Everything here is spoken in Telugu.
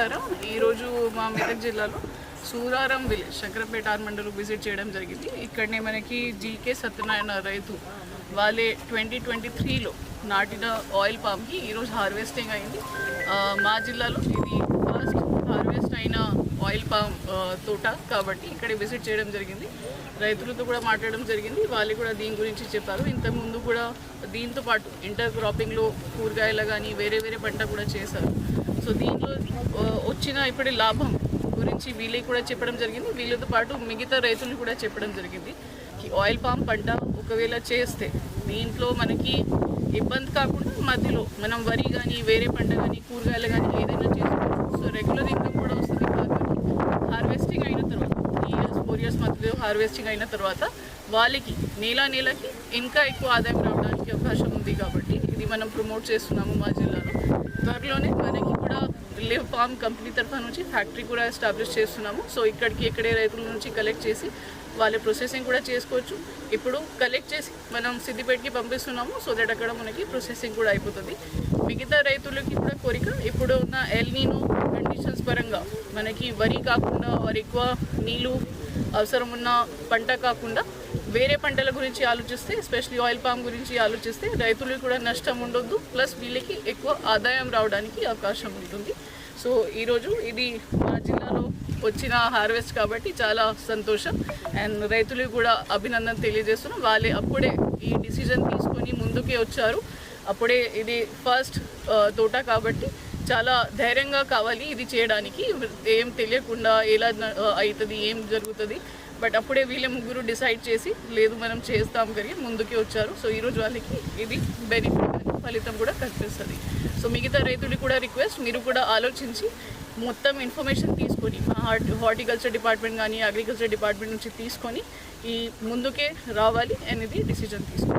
నమస్కారం. ఈరోజు మా మెదక్ జిల్లాలో సూరారం విలేజ్ శంకరపేట మండలం విజిట్ చేయడం జరిగింది. ఇక్కడనే మనకి జీకే సత్యనారాయణ రైతు వాళ్ళే 2023లో నాటిన ఆయిల్ పామ్కి ఈరోజు హార్వెస్టింగ్ అయింది. మా జిల్లాలో ఇది ఫస్ట్ హార్వెస్ట్ అయిన ఆయిల్ పామ్ తోట కాబట్టి ఇక్కడ విజిట్ చేయడం జరిగింది. రైతులతో కూడా మాట్లాడడం జరిగింది. వాళ్ళు కూడా దీని గురించి చెప్పారు. ఇంతకుముందు కూడా దీంతో పాటు ఇంటర్ క్రాపింగ్లో కూరగాయలు కానీ వేరే వేరే పంట కూడా చేశారు. సో దీనిలో వచ్చిన ఇప్పటి లాభం గురించి వీళ్ళకి కూడా చెప్పడం జరిగింది. వీళ్ళతో పాటు మిగతా రైతులు కూడా చెప్పడం జరిగింది. ఆయిల్ పామ్ పంట ఒకవేళ చేస్తే దీంట్లో మనకి ఇబ్బంది కాకుండా మధ్యలో మనం వరి కానీ వేరే పంట కానీ కూరగాయలు కానీ ఏదైనా చేసుకోవచ్చు. సో రెగ్యులర్ ఇన్కమ్ కూడా వస్తుంది. కాబట్టి హార్వెస్టింగ్ అయిన తర్వాత 3 years 4 years మధ్యలో హార్వెస్టింగ్ అయిన తర్వాత వాళ్ళకి నెలకి ఇంకా ఎక్కువ ఆదాయం రావడానికి అవకాశం ఉంది. కాబట్టి ఇది మనం ప్రమోట్ చేస్తున్నాము మా జిల్లాలో. త్వరలోనే మనకి కూడా లివ్ ఫార్మ్ కంపెనీ తరఫు నుంచి ఫ్యాక్టరీ కూడా ఎస్టాబ్లిష్ చేస్తున్నాము. సో ఇక్కడే రైతుల నుంచి కలెక్ట్ చేసి వాళ్ళ ప్రొసెసింగ్ కూడా చేసుకోవచ్చు. ఇప్పుడు కలెక్ట్ చేసి మనం సిద్దిపేటకి పంపిస్తున్నాము. సో దట్ అక్కడ మనకి ప్రొసెసింగ్ కూడా అయిపోతుంది. మిగతా రైతులకి కూడా కోరిక, ఇప్పుడు ఉన్న ఎల్ నీనో కండిషన్స్ పరంగా మనకి వరి కాకుండా వారి ఎక్కువ నీళ్ళు అవసరం ఉన్న పంట కాకుండా వేరే పంటల గురించి ఆలోచిస్తే, ఎస్పెషల్లీ ఆయిల్ పామ్ గురించి ఆలోచిస్తే రైతులకు కూడా నష్టం ఉండొద్దు, ప్లస్ వీళ్ళకి ఎక్కువ ఆదాయం రావడానికి అవకాశం ఉంటుంది. సో ఈరోజు ఇది మా జిల్లాలో వచ్చిన హార్వెస్ట్ కాబట్టి చాలా సంతోషం. అండ్ రైతులకు కూడా అభినందన తెలియజేస్తున్నాం. వాళ్ళే అప్పుడే ఈ డిసిజన్ తీసుకొని ముందుకే వచ్చారు. అప్పుడే ఇది ఫస్ట్ తోట కాబట్టి చాలా ధైర్యంగా కావాలి ఇది చేయడానికి. ఏం తెలియకుండా ఎలా అవుతుంది, ఏం జరుగుతుంది, బట్ అప్పుడే వీళ్ళే ముగ్గురు డిసైడ్ చేసి లేదు మనం చేస్తాం కానీ ముందుకే వచ్చారు. సో ఈరోజు వాళ్ళకి ఇది బెనిఫిట్ అని ఫలితం కూడా కనిపిస్తుంది. సో మిగతా రైతులకు కూడా రిక్వెస్ట్, మీరు కూడా ఆలోచించి మొత్తం ఇన్ఫర్మేషన్ తీసుకొని హార్టికల్చర్ డిపార్ట్మెంట్ కానీ అగ్రికల్చర్ డిపార్ట్మెంట్ నుంచి తీసుకొని ఈ ముందుకే రావాలి అనేది డిసిజన్ తీసుకోవాలి.